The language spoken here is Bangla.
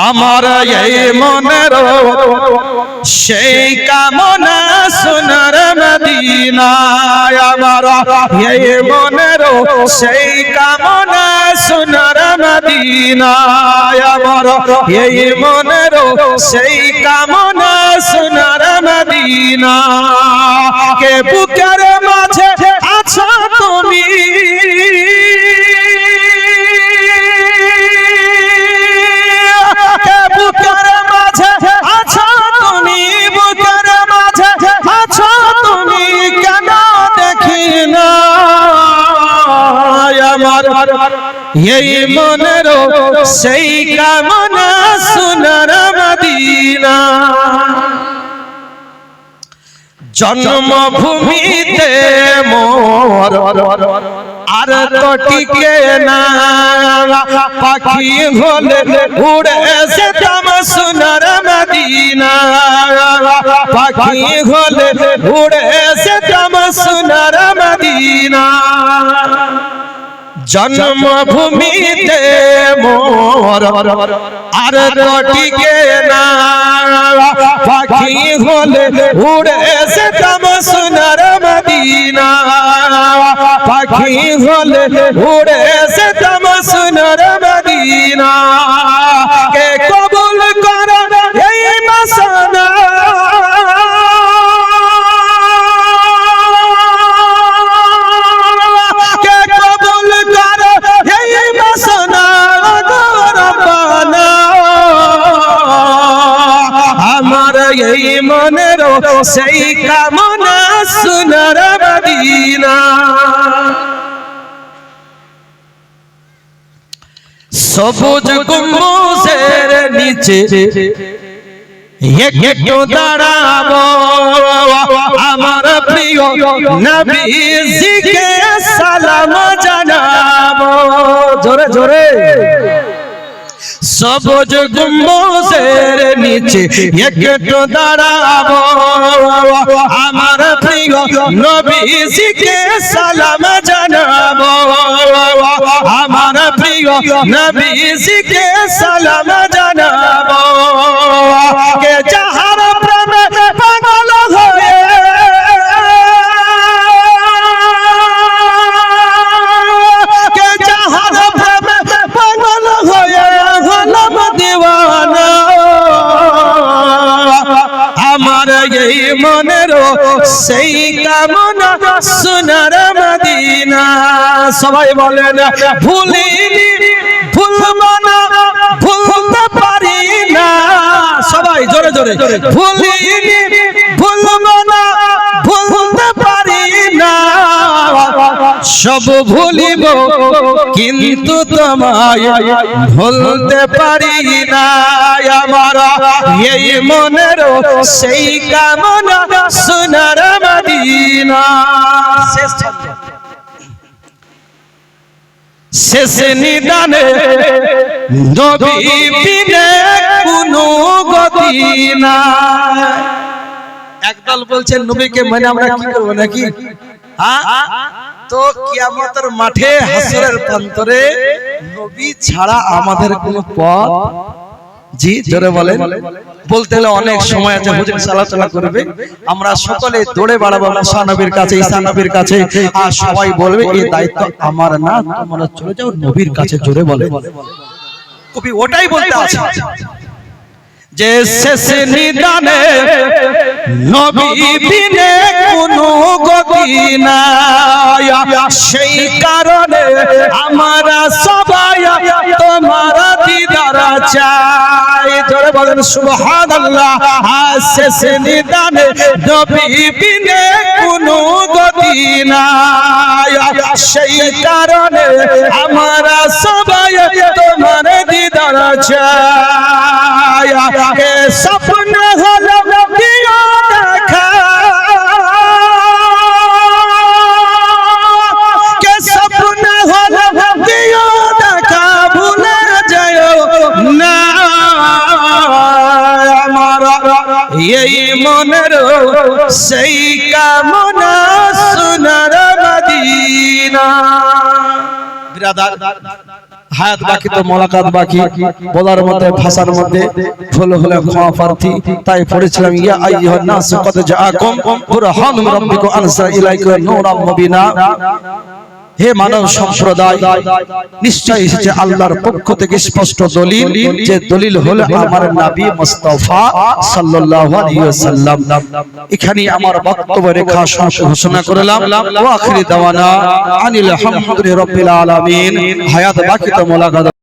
আমার এই মনের সেই কামনা সোনার মদিনায়, আমার এই মনের সেই কামনা সোনার মদিনায়, আমার এই মনের সেই কামনা সোনার মদিনা। কে বুকের মাঝে আছো তুমি, এই মনের সেই কামনা সোনার মদিনা। জন্মভূমিতে মোর আর তো টিকে না, পাখি হলে উড়ে যেতাম সোনার মদিনা, পাখি হলে উড়ে যেতাম সোনার মদিনা। জন্মভূমিতে মোর আর তো টিকে না, পাখি হলে উড়ে যেতাম সোনার মদিনা, পাখি হলে উড়ে যেতাম সোনার মদিনা। কে কবুল করে এই বাসনা, এই মনের সেই কামনা সোনার মদিনা। সবুজ গম্বুজের নিচে একটু দাঁড়াবো, আমার প্রিয় নবীজিকে সালাম জানাবো। জোরে জোরে। সবুজ গম্বুজের নিচে একটু দাঁড়াবো, আমার প্রিয় নবীজিকে সালাম জানাবো, আমার প্রিয় নবীজিকে সালাম জানাবো। কে যাহার প্রেমে পাগল হয়ে, কে যাহার প্রেমে পাগল হয়ে দিওয়ানা, আমার এই মনের সেই কামনা সোনার মদিনা। সবাই বলেন ভুলিনি ভুলবো না, ভুলতে পারি না। সবাই জোরে জোরে। ভুলিনি ভুলবো না, ভুলতে পারি না। সব ভুলিব কিন্তু তোমায় ভুলতে পারি না। আমার এই মনের সেই কামনা সোনার মদিনা। শেষ নিদানে নবী বিনে কোনো গতি না। একদল বলছেন নবীকে মানে আমরা কি করব নাকি? তো কিয়ামতের মাঠে হাসরের প্রান্তরে নবী ছাড়া আমাদের কোনো পথ, জি জোরে বলেন। বলতে হলে অনেক সময় আছে, হুজুর আলোচনা করবে, আমরা সকলে দৌড়ে বাড়াবো মুসা নবীর কাছে, ঈসা নবীর কাছে, আর সবাই বলবে এই দায়িত্ব আমার না, তোমরা চলে যাও নবীর কাছে। জোরে বলে। কবি ওটাই বলতে আছে যে শেষ নিদানে নবী বিনে কোনো গতি নাই, সেই কারণে আমরা সবাই তোমার দিদার চাই। জোরে বলেন সুবহানাল্লাহ। শেষ নিদানে নবী বিনে কোনো গতি নাই, সেই কারণে আমরা সবাই তোমার দিদার চাই। কে স্বপ্ন হলো দিও দেখা, কে স্বপ্ন হলো দিও দেখা, ভুলে যাও না আমার এই মনের সেই কামনা সোনার মদিনা। বিরাদার হায়াত বাকি তো মোলাকাত বাকি, বলার মধ্যে ভাষার মধ্যে ভুল হলে ক্ষমা প্রার্থী। তাই পড়েছিলাম ইয়া আইয়ুহান নাস ক্বাদ জাআকুম বুরহানুম মির রাব্বিকুম আনজালা ইলাইকুম নূরাম মুবিনা। হে মানব সম্প্রদায়, নিশ্চয় এসেছে আল্লাহর পক্ষ থেকে স্পষ্ট দলিল, যে দলিল হলো আমার নবী মুস্তাফা সাল্লাল্লাহু আলাইহি ওয়াসাল্লাম। এখানে আমার বক্তব্য রেখা ঘোষণা করলাম। ওয়া আখিরি দাওয়ানা আনিল হামদুলিল্লাহি রাব্বিল আলামিন। হায়াত বাকি তো মোলাকাত।